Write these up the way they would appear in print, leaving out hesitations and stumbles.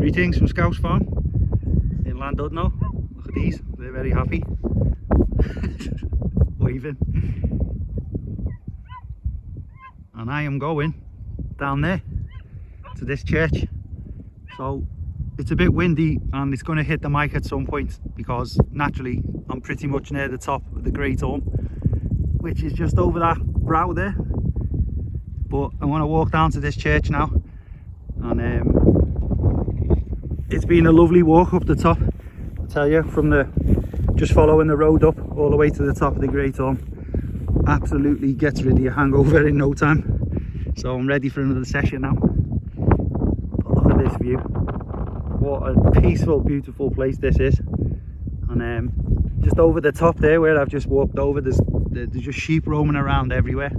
Greetings from Scouse Farm in Tudno. Look at these, they're very happy. Waving. And I am going down there to this church. So it's a bit windy and it's going to hit the mic at some point because naturally I'm pretty much near the top of the Great Orme, which is just over that brow there. But I want to walk down to this church now, and it's been a lovely walk up the top. I tell you, from just following the road up all the way to the top of the Great Orme, absolutely gets rid of your hangover in no time. So I'm ready for another session now. But look at this view. What a peaceful, beautiful place this is. And just over the top there where I've just walked over, there's just sheep roaming around everywhere.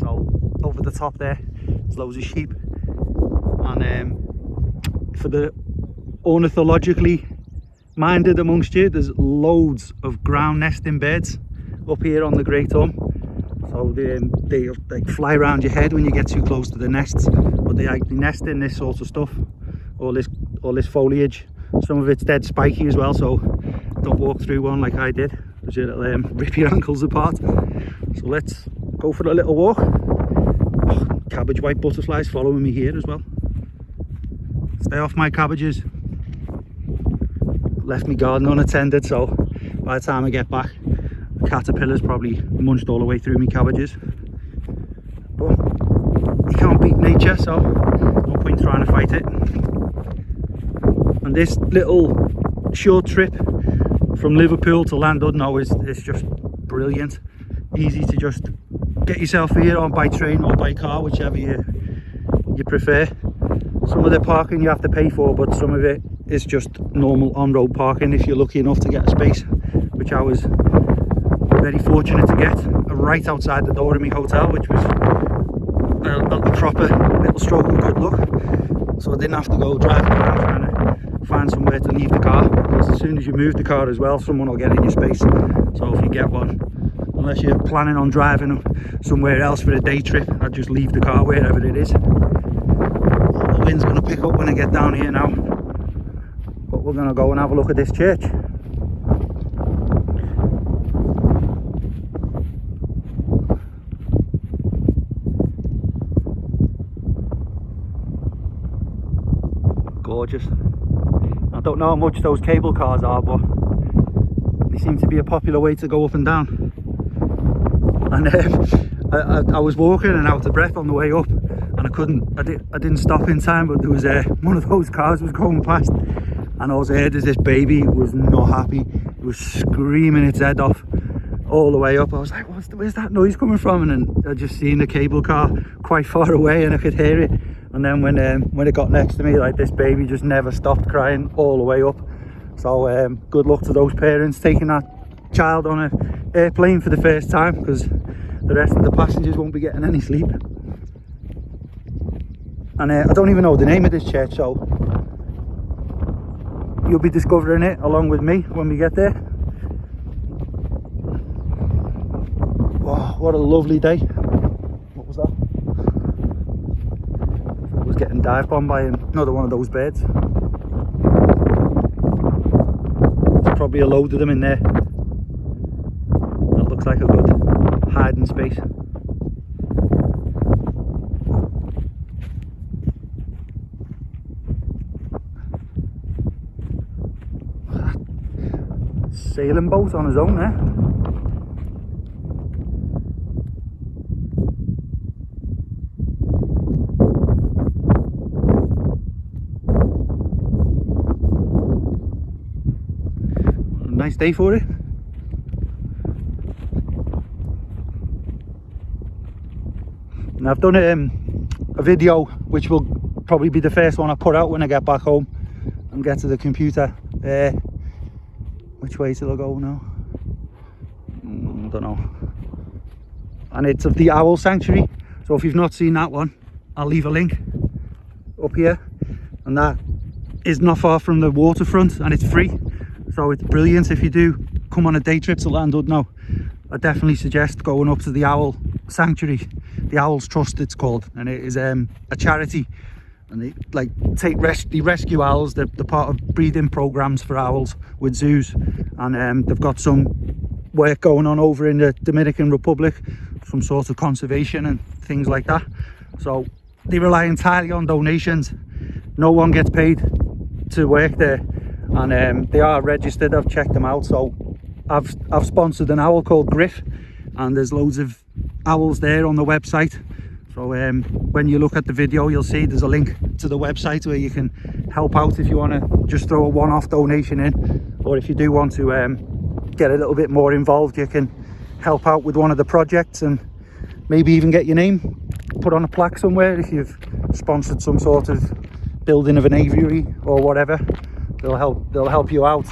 So over the top there, there's loads of sheep. And for the ornithologically minded amongst you, there's loads of ground nesting birds up here on the Great Orme. So they fly around your head when you get too close to the nests, but they nest in this sort of stuff, all this foliage. Some of it's dead spiky as well, so don't walk through one like I did, because it'll rip your ankles apart. So let's go for a little walk. Oh, cabbage white butterflies following me here as well. Stay off my cabbages. Left my garden unattended, so by the time I get back, the caterpillars probably munched all the way through my cabbages. But you can't beat nature, so no point trying to fight it. And this little short trip from Liverpool to Tudno is just brilliant. Easy to just get yourself here on by train or by car, whichever you prefer. Some of the parking you have to pay for, but some of it is just normal on-road parking if you're lucky enough to get a space, which I was very fortunate to get right outside the door of my hotel, which was a proper little stroke of good luck. So I didn't have to go driving around trying to find somewhere to leave the car, because as soon as you move the car as well, someone will get in your space. So if you get one, unless you're planning on driving somewhere else for a day trip, I'd just leave the car wherever it is. The wind's going to pick up when I get down here now, but we're going to go and have a look at this church. Gorgeous. I don't know how much those cable cars are, but they seem to be a popular way to go up and down. And I was walking and out of breath on the way up, and I didn't stop in time, but there was one of those cars was going past, and all I heard is this baby was not happy. It was screaming its head off all the way up. I was like, where's that noise coming from? And then I just seen the cable car quite far away and I could hear it. And then when it got next to me, like, this baby just never stopped crying all the way up. So good luck to those parents taking that child on an airplane for the first time, because the rest of the passengers won't be getting any sleep. And I don't even know the name of this church, so you'll be discovering it along with me when we get there. Wow, what a lovely day. What was that? I was getting dived on by another one of those birds. There's probably a load of them in there. That looks like a good hiding space. Sailing boat on his own there. Nice day for it. And I've done a video which will probably be the first one I put out when I get back home and get to the computer. Which way till I go now? I don't know. And it's of the owl sanctuary, so if you've not seen that one, I'll leave a link up here. And that is not far from the waterfront and it's free, so it's brilliant if you do come on a day trip to Tudno. I definitely suggest going up to the owl sanctuary, the Owls Trust it's called, and it is a charity and they rescue owls. They're part of breeding programs for owls with zoos, and they've got some work going on over in the Dominican Republic, some sort of conservation and things like that. So they rely entirely on donations. No one gets paid to work there, and they are registered. I've checked them out. So I've sponsored an owl called Griff, and there's loads of owls there on the website. So when you look at the video, you'll see there's a link to the website where you can help out if you want to just throw a one-off donation in, or if you do want to get a little bit more involved, you can help out with one of the projects and maybe even get your name put on a plaque somewhere if you've sponsored some sort of building of an aviary or whatever. They'll help you out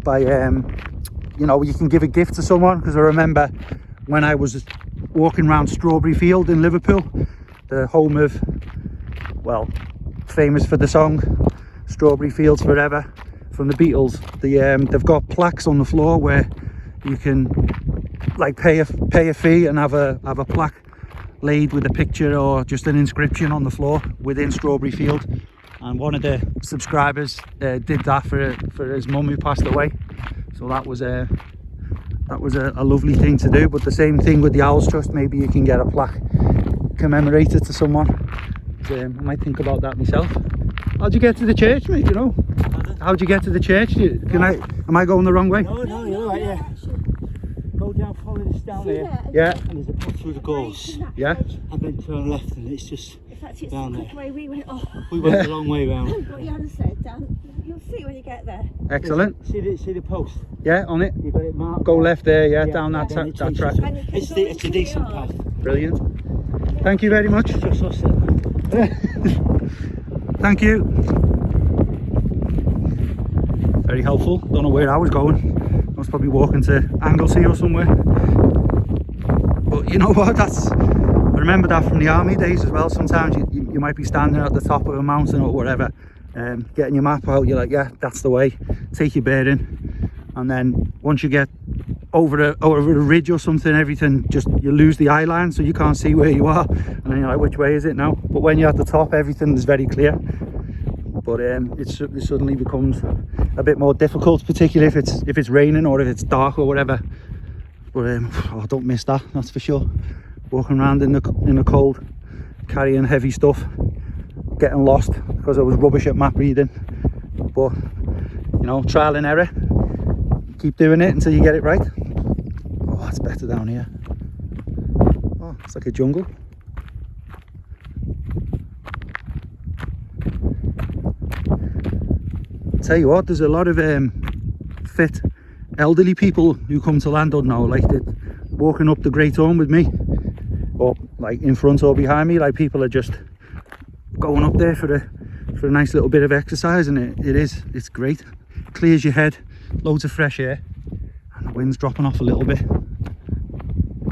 by you know, you can give a gift to someone, because I remember when I was walking around Strawberry Field in Liverpool, the home of, well, famous for the song Strawberry Fields Forever from the Beatles. They've got plaques on the floor where you can like pay a fee and have a plaque laid with a picture or just an inscription on the floor within Strawberry Field. And one of the subscribers did that for his mum who passed away. So that was a lovely thing to do. But the same thing with the Owls Trust, maybe you can get a plaque commemorated to someone. I might think about that myself. How'd you get to the church, mate? You know? How'd you get to the church? Am I going the wrong way? No, you're right, yeah. Go down, follow this down here. Yeah. And there's a path through the gorse. Yeah. And then turn left, and it's just down there. The way we went. Oh. We went the long way round. What Jan said, Dan. You'll see when you get there. Excellent. See the post? Yeah, on it. You got it marked. Go left there, yeah, down that then track. It's a decent path. Brilliant. Thank you very much. Just us there. Thank you. Very helpful. Don't know where I was going. I was probably walking to Anglesey or somewhere. But you know what? I remember that from the army days as well. Sometimes you might be standing at the top of a mountain or whatever, getting your map out. You're like, yeah, that's the way. Take your bearing, and then once you get over a ridge or something, everything you lose the eye line, so you can't see where you are, and then you're like, which way is it now? But when you're at the top, everything is very clear. But it suddenly becomes a bit more difficult, particularly if it's raining or if it's dark or whatever. But I don't miss that, that's for sure. Walking around in the cold, carrying heavy stuff, getting lost because I was rubbish at map reading. But you know, trial and error. Keep doing it until you get it right. Oh, it's better down here. Oh, it's like a jungle. Tell you what, there's a lot of fit elderly people who come to Llandudno now, like they're walking up the Great Orme with me, or like in front or behind me. Like people are just going up there for a nice little bit of exercise, and it's great. Clears your head, loads of fresh air, and the wind's dropping off a little bit.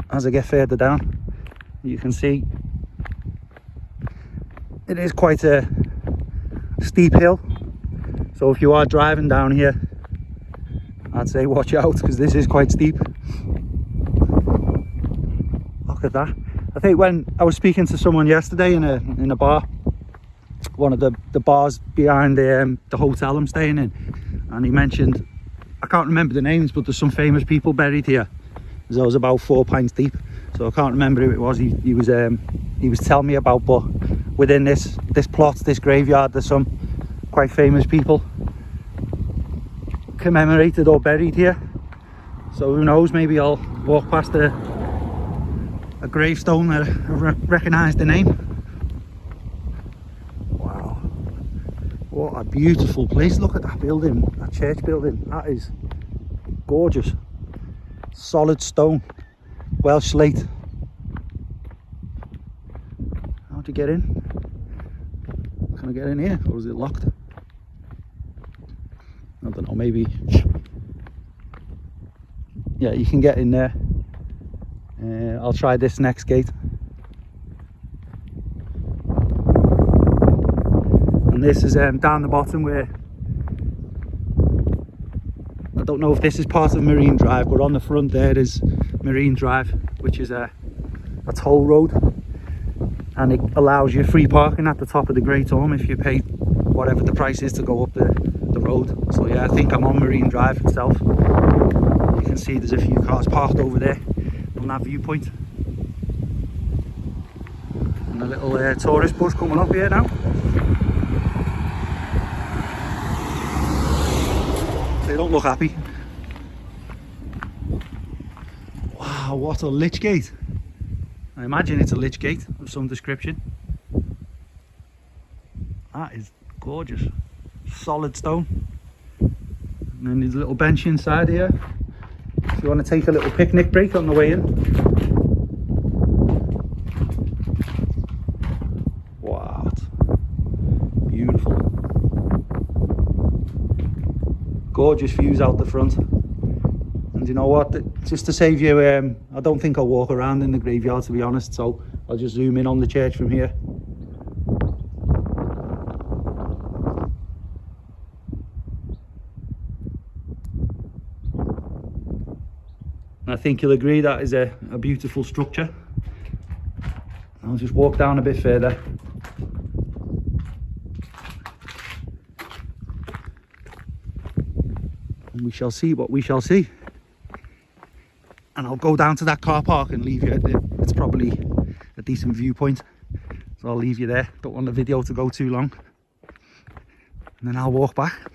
As I get further down, you can see it is quite a steep hill. So if you are driving down here, I'd say watch out, because this is quite steep. Look at that. I think when I was speaking to someone yesterday in a bar, one of the bars behind the hotel I'm staying in, and he mentioned, I can't remember the names, but there's some famous people buried here. As I was about 4 pints deep, so I can't remember who it was. He was telling me about, but within this plot, this graveyard, there's some quite famous people commemorated or buried here. So who knows, maybe I'll walk past a gravestone that I recognise the name. Wow, what a beautiful place. Look at that building, that church building. That is gorgeous. Solid stone, Welsh slate. How to get in? Can I get in here, or is it locked? I don't know, maybe. Yeah, you can get in there. I'll try this next gate. And this is down the bottom where, I don't know if this is part of Marine Drive, but on the front there is Marine Drive, which is a toll road. and it allows you free parking at the top of the Great Orme if you pay whatever the price is to go up the road. So yeah, I think I'm on Marine Drive itself. You can see there's a few cars parked over there on that viewpoint. And a little tourist bus coming up here now. They don't look happy. Wow, what a lich gate. I imagine it's a lich gate of some description. That is gorgeous. Solid stone. And then there's a little bench inside here if you want to take a little picnic break on the way in. Wow, beautiful. Gorgeous views out the front. And you know what, just to save you, I don't think I'll walk around in the graveyard, to be honest, so I'll just zoom in on the church from here. I think you'll agree that is a beautiful structure. I'll just walk down a bit further. And we shall see what we shall see. And I'll go down to that car park and leave you at it's probably a decent viewpoint. So I'll leave you there. Don't want the video to go too long. And then I'll walk back.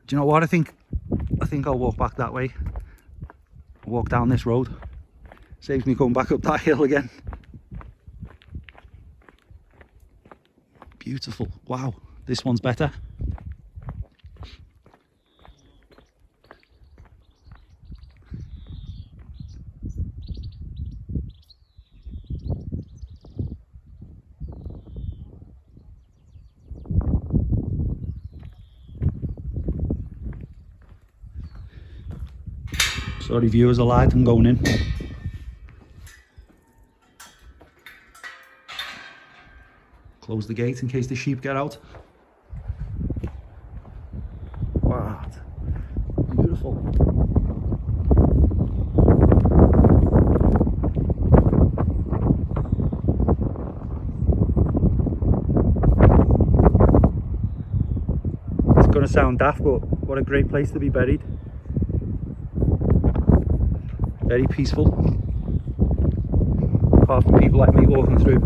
Do you know what I think? I think I'll walk back that way. Walk down this road. Saves me going back up that hill again. Beautiful. Wow, this one's better. Sorry viewers, I lied, I'm going in. Close the gate in case the sheep get out. Wow, beautiful. It's gonna sound daft, but what a great place to be buried. Very peaceful, apart from people like me walking through.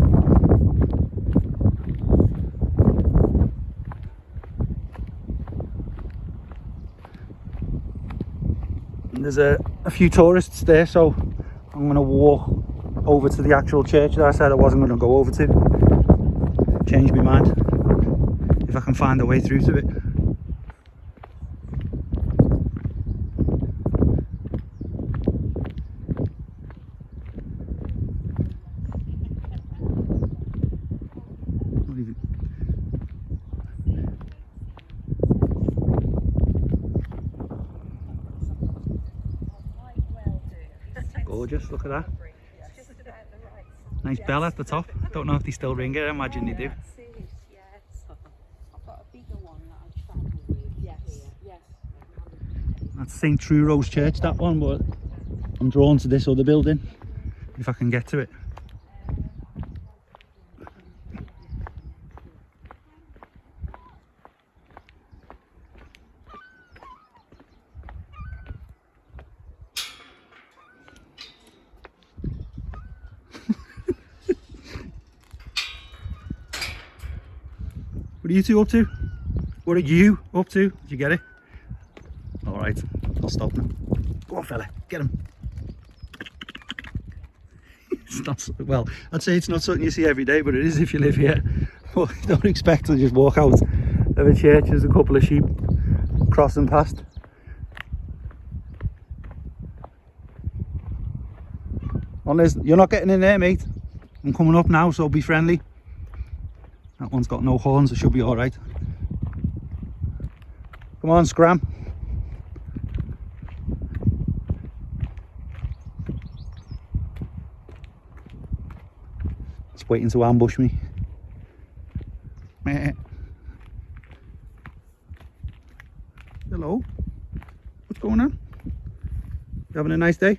And there's a few tourists there, so I'm going to walk over to the actual church that I said I wasn't going to go over to. Change my mind, if I can find a way through to it. Gorgeous, look at that. Nice bell at the top. Don't know if they still ring it, I imagine they do. That's St Tudno's Church, that one, but I'm drawn to this other building, if I can get to it. What are you two up to? What are you up to? Did you get it? Alright, I'll stop now. Go on fella, get him. It's not, well, I'd say it's not something you see every day, but it is if you live here. Well, you don't expect to just walk out of a church, there's a couple of sheep crossing past. You're not getting in there, mate. I'm coming up now, so be friendly. That one's got no horns, it should be alright. Come on, scram. It's waiting to ambush me. Meh. Hello. What's going on? You having a nice day?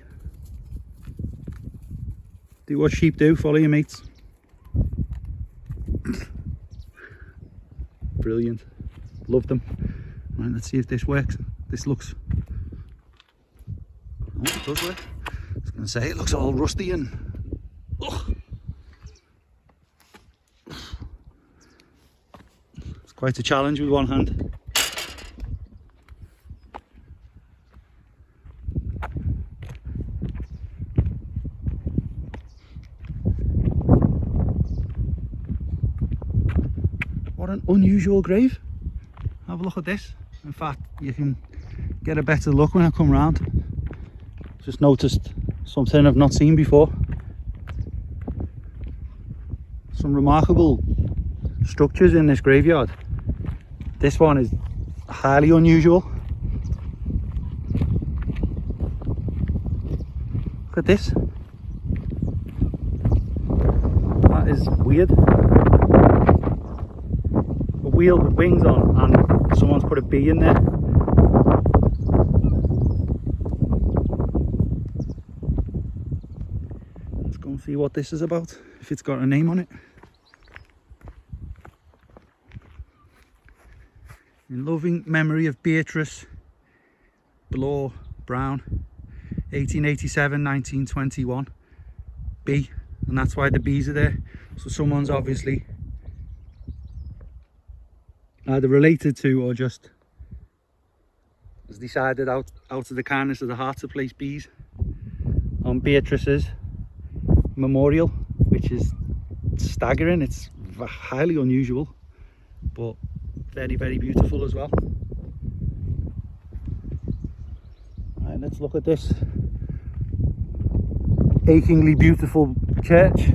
Do what sheep do, follow your mates. brilliant. Love them. Right, let's see if this works. This looks, oh, it does work. I was going to say it looks all rusty and ugh. It's quite a challenge with one hand. What an unusual grave. Have a look at this. In fact, you can get a better look when I come round. Just noticed something I've not seen before. Some remarkable structures in this graveyard. This one is highly unusual. Look at this. That is weird. A wheel with wings on, and someone's put a bee in there. Let's go and see what this is about, if it's got a name on it. In loving memory of Beatrice Bloor Brown, 1887-1921, B, and that's why the bees are there. So someone's obviously either related to or just has decided out of the kindness of the heart to place bees on Beatrice's memorial, which is staggering. It's highly unusual, but very, very beautiful as well. Right, let's look at this achingly beautiful church.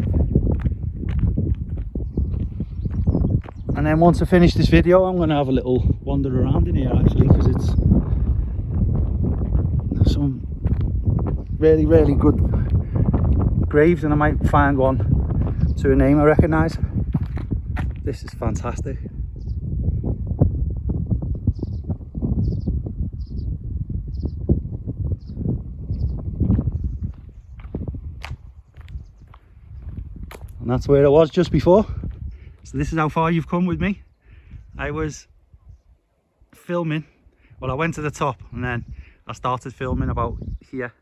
And then once I finish this video, I'm going to have a little wander around in here actually, because there's some really, really good graves, and I might find one to a name I recognise. This is fantastic. And that's where I was just before. So this is how far you've come with me. I was filming, well, I went to the top and then I started filming about here.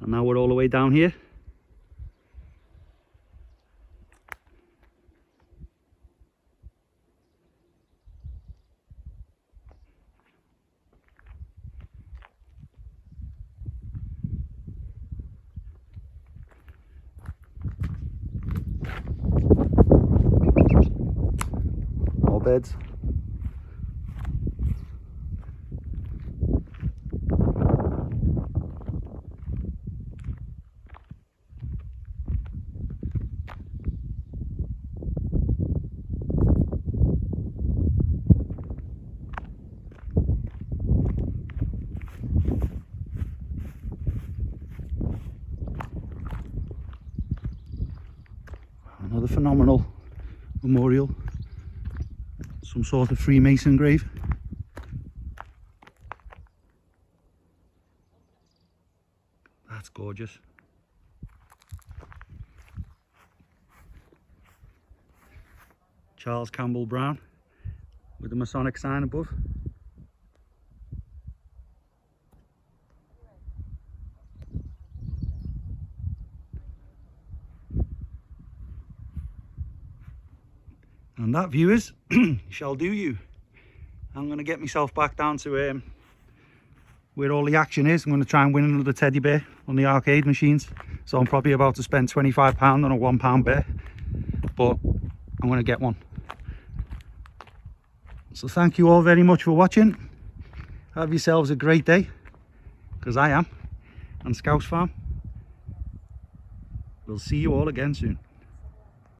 And now we're all the way down here. More beds. Another phenomenal memorial, some sort of Freemason grave. That's gorgeous. Charles Campbell Brown with the Masonic sign above. And that, viewers, shall do you. I'm going to get myself back down to where all the action is. I'm going to try and win another teddy bear on the arcade machines. So I'm probably about to spend £25 on a £1 bear. But I'm going to get one. So thank you all very much for watching. Have yourselves a great day, because I am. And Scouse Farm. We'll see you all again soon.